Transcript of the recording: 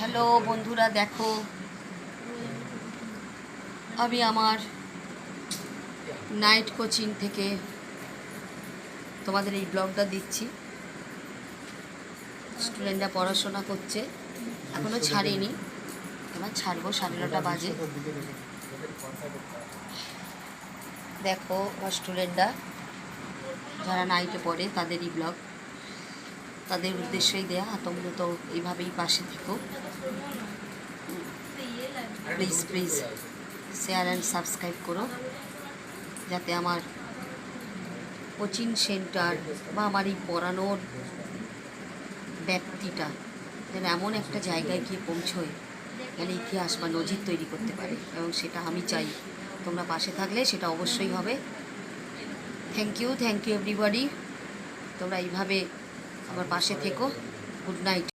Hello বন্ধুরা, দেখো আমি আমার নাইট কোচিং থেকে তোমাদের এই ব্লগটা দিচ্ছি। স্টুডেন্টরা পড়াশোনা করছে, এখনও ছাড়িনি, এবার ছাড়বো, 9:30 বাজে। দেখো আমার স্টুডেন্টরা যারা নাইটে পড়ে তাদেরই ব্লগ, তাদের উদ্দেশ্যই দেয়া। তোমরা তো এইভাবেই পাশে থেকো, please please share and subscribe করো, যাতে আমার কোচিং সেন্টার বা আমার এই পড়ানোর ব্যক্তিটা যেন এমন একটা জায়গায় গিয়ে পৌঁছয়, যেন ইতিহাস বা নজির তৈরি করতে পারে, এবং সেটা আমি চাই। তোমরা পাশে থাকলে সেটা অবশ্যই হবে। Thank you everybody. তোমরা এইভাবে আমার পাশে থেকো। Good night.